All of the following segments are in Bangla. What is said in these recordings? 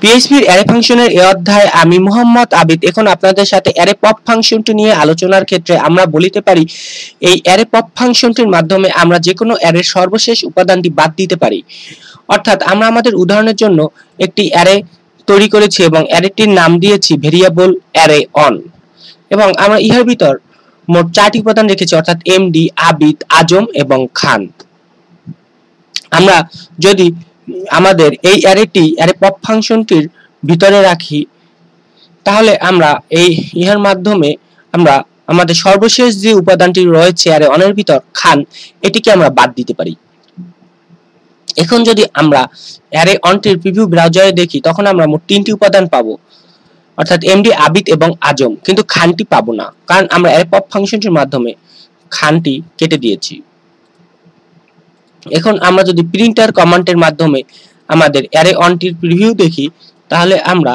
পিএইচপির অ্যারে ফাংশনের এই অধ্যায়ে আমি মোহাম্মদ আবিদ এখন আপনাদের সাথে অ্যারে পপ ফাংশনটি নিয়ে আলোচনার ক্ষেত্রে আমরা বলিতে পারি এই অ্যারে পপ ফাংশনটির মাধ্যমে আমরা যে কোনো অ্যারের সর্বশেষ উপাদানটি বাদ দিতে পারি। অর্থাৎ আমরা আমাদের উদাহরণের জন্য একটি অ্যারে তৈরি করেছি এবং অ্যারেটির নাম দিয়েছি ভেরিয়েবল অ্যারে অন, এবং আমরা ইহার ভিতর মোট 4টি উপাদান রেখেছি অর্থাৎ এমডি, আবিদ, আজম এবং খান। আমরা যদি আমাদের এই অ্যারে পপ ফাংশনটির ভিতরে রাখি তাহলে আমরা এই ইহার মাধ্যমে আমরা আমাদের সর্বশেষ যে উপাদানটি রয়েছে অ্যারে অনের ভিতর খান, এটিকে আমরা বাদ দিতে পারি। এখন যদি আমরা অ্যারে অনটির প্রিভিউ ব্রাউজারে দেখি তখন আমরা মোট 3টি উপাদান পাবো অর্থাৎ এমডি, আবিদ এবং আজম, কিন্তু খানটি পাবো না কারণ আমরা অ্যারে পপ ফাংশনটির মাধ্যমে খানটি কেটে দিয়েছি। এখন আমরা যদি প্রিন্টার কমান্ডের মাধ্যমে আমাদের অ্যারে অনটির প্রিভিউ দেখি তাহলে আমরা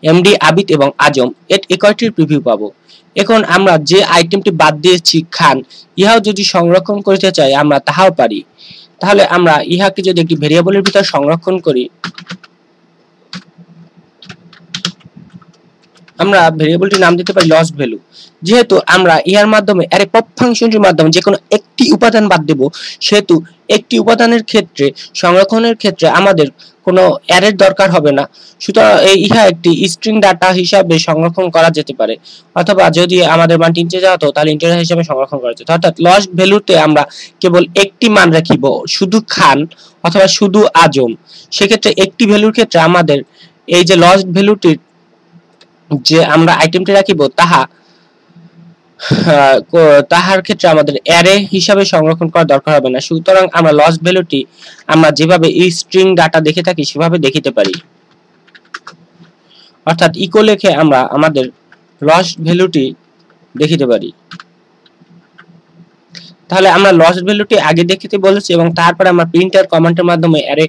এমডি, আবিদ এবং আজম এই কয়টির প্রিভিউ পাবো। এখন আমরা যে আইটেমটি বাদ দিয়েছি খান, ইহাও যদি সংরক্ষণ করতে চাই আমরা তাহাও পারি। তাহলে আমরা ইহাকে যদি একটি ভেরিয়েবলের ভিতর সংরক্ষণ করি, আমরা ভেরিয়েবলটির নাম দিতে পারি লস্ট ভ্যালু। যেহেতু আমরা ইহার মাধ্যমে অ্যারে পপ ফাংশনটির মাধ্যমে যে কোনো একটি উপাদান বাদ দেব, সেহেতু একটি উপাদানের ক্ষেত্রে সংরক্ষণের ক্ষেত্রে আমাদের কোনো অ্যারের দরকার হবে না। সুতরাং ইহা একটি স্ট্রিং ডাটা হিসাবে সংরক্ষণ করা যেতে পারে, অথবা যদি আমাদের মান ইন্টিজার হতো তাহলে ইন্টিজার হিসাবে সংরক্ষণ করা যেত। অর্থাৎ লস্ট ভ্যালুতে আমরা কেবল একটি মান রাখিব, শুধু খান অথবা শুধু আজম। সেক্ষেত্রে একটি ভ্যালুর ক্ষেত্রে আমাদের এই যে লস্ট ভ্যালুটির যে আমরা আইটেমটি রাখিব তাহার ক্ষেত্রে আমাদের অ্যারে হিসাবে সংরক্ষণ করার দরকার হবে না। সুতরাং আমরা লস্ট ভ্যালুটি আমরা যেভাবে স্ট্রিং ডাটা দেখে থাকি সেভাবে দেখিতে পারি। অর্থাৎ ইকো লিখে আমরা আমাদের লস্ট ভ্যালুটি দেখিতে পারি। তাহলে আমরা লস্ট ভ্যালুটি আগে দেখিতে বলেছি এবং তারপরে আমরা প্রিন্টার কমান্ডের মাধ্যমে অ্যারে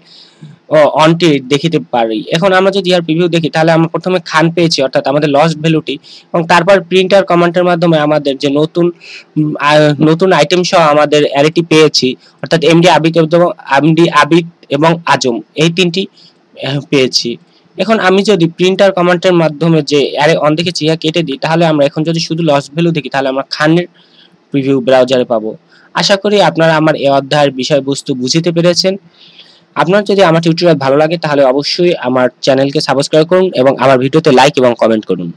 অনটি দেখিতে পারি। এখন আমরা যদি এর প্রিভিউ দেখি তাহলে আমরা প্রথমে খান পেয়েছি অর্থাৎ আমাদের লস্ট ভ্যালুটি, এবং তারপর প্রিন্টার কমান্ডের মাধ্যমে আমাদের যে নতুন আইটেম সহ আমাদের অ্যারেটি পেয়েছি অর্থাৎ এমডি, আবিদ এবং আজম, এই 3টি পেয়েছি। এখন আমি যদি প্রিন্টার কমান্ডের মাধ্যমে যে অ্যারে অন দেখেছি ইহা কেটে দিই তাহলে আমরা এখন যদি শুধু লস্ট ভ্যালু দেখি তাহলে আমরা খানের প্রিভিউ ব্রাউজারে পাবো। আশা করি আপনারা আমার এই অধ্যায়ের বিষয়বস্তু বুঝতে পেরেছেন। আপনার যদি আমার টিউটোরিয়াল ভালো লাগে তাহলে অবশ্যই আমার চ্যানেলকে সাবস্ক্রাইব করুন এবং আমার ভিডিওতে লাইক এবং কমেন্ট করুন।